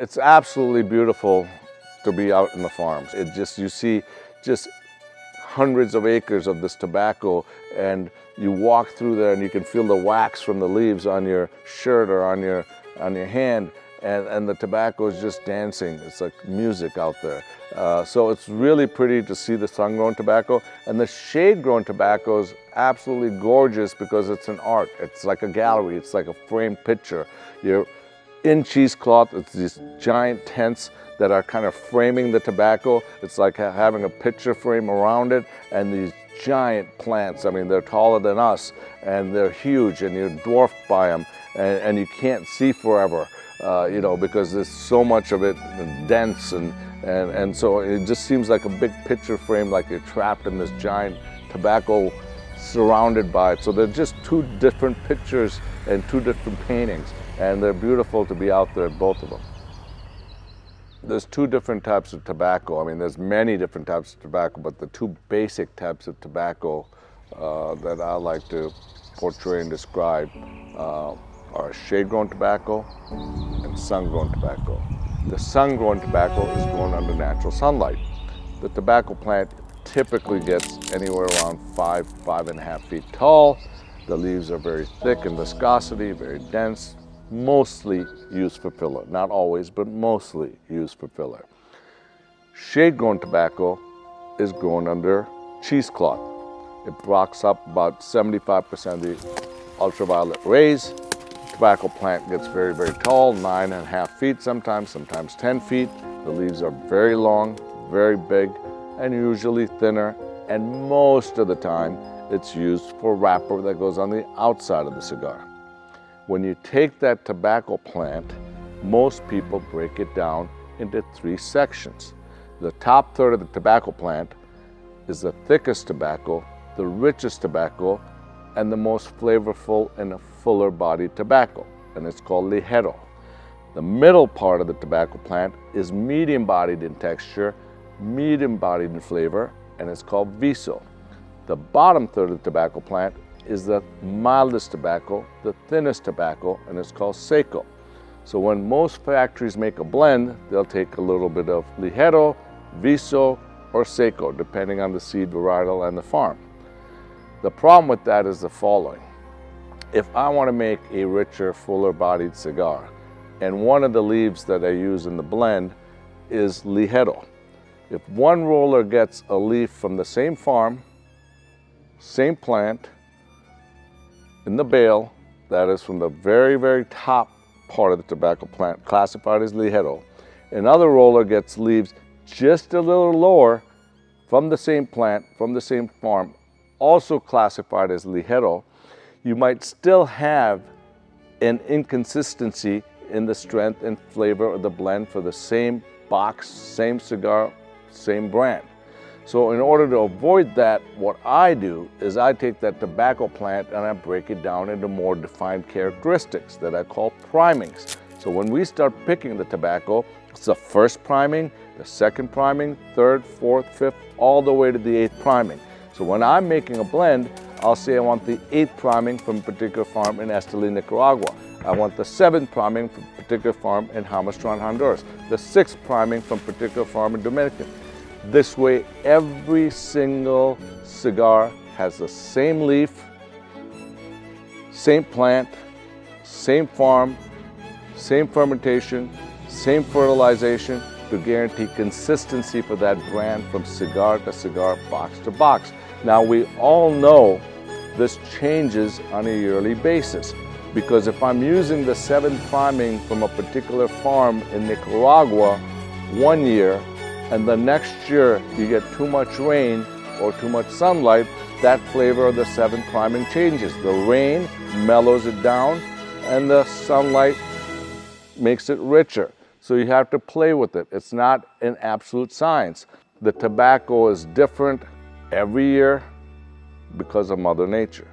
It's absolutely beautiful to be out in the farms. You see just hundreds of acres of this tobacco, and you walk through there and you can feel the wax from the leaves on your shirt or on your hand, and the tobacco is just dancing. It's like music out there. So it's really pretty to see the sun-grown tobacco, and the shade-grown tobacco is absolutely gorgeous because it's an art. It's like a gallery. It's like a framed picture. You're in cheesecloth. It's these giant tents that are kind of framing the tobacco. It's like having a picture frame around it, and these giant plants. I mean, they're taller than us, and they're huge, and you're dwarfed by them, and you can't see forever, you know, because there's so much of it and dense, and so it just seems like a big picture frame, like you're trapped in this giant tobacco surrounded by it. So they're just two different pictures and two different paintings, and they're beautiful to be out there, both of them. There's two different types of tobacco. I mean, there's many different types of tobacco, but the two basic types of tobacco that I like to portray and describe are shade-grown tobacco and sun-grown tobacco. The sun-grown tobacco is grown under natural sunlight. The tobacco plant typically gets anywhere around 5.5 feet tall. The leaves are very thick in viscosity, very dense, mostly used for filler. Not always, but mostly used for filler. Shade-grown tobacco is grown under cheesecloth. It blocks up about 75% of the ultraviolet rays. Tobacco plant gets very, very tall, 9.5 feet sometimes 10 feet. The leaves are very long, very big, and usually thinner, and most of the time it's used for wrapper that goes on the outside of the cigar. When you take that tobacco plant, most people break it down into 3 sections. The top third of the tobacco plant is the thickest tobacco, the richest tobacco, and the most flavorful and fuller bodied tobacco, and it's called ligero. The middle part of the tobacco plant is medium bodied in texture, medium bodied in flavor, and it's called viso. The bottom third of the tobacco plant is the mildest tobacco, the thinnest tobacco, and it's called seco. So when most factories make a blend, they'll take a little bit of ligero, viso, or seco, depending on the seed varietal and the farm. The problem with that is the following. If I want to make a richer, fuller bodied cigar, and one of the leaves that I use in the blend is ligero, if one roller gets a leaf from the same farm, same plant, in the bale, that is from the very, very top part of the tobacco plant, classified as ligero. Another roller gets leaves just a little lower from the same plant, from the same farm, also classified as ligero. You might still have an inconsistency in the strength and flavor of the blend for the same box, same cigar, same brand. So in order to avoid that, what I do is I take that tobacco plant and I break it down into more defined characteristics that I call primings. So when we start picking the tobacco, it's the first priming, the second priming, third, fourth, fifth, all the way to the 8th priming. So when I'm making a blend, I'll say I want the 8th priming from a particular farm in Esteli, Nicaragua. I want the 7th priming from a particular farm in Jamastran, Honduras. The 6th priming from a particular farm in Dominican. This way, every single cigar has the same leaf, same plant, same farm, same fermentation, same fertilization to guarantee consistency for that brand from cigar to cigar, box to box. Now, we all know this changes on a yearly basis, because if I'm using the 7th priming from a particular farm in Nicaragua one year, and the next year you get too much rain or too much sunlight, that flavor of the 7th priming changes. The rain mellows it down and the sunlight makes it richer. So you have to play with it. It's not an absolute science. The tobacco is different every year because of Mother Nature.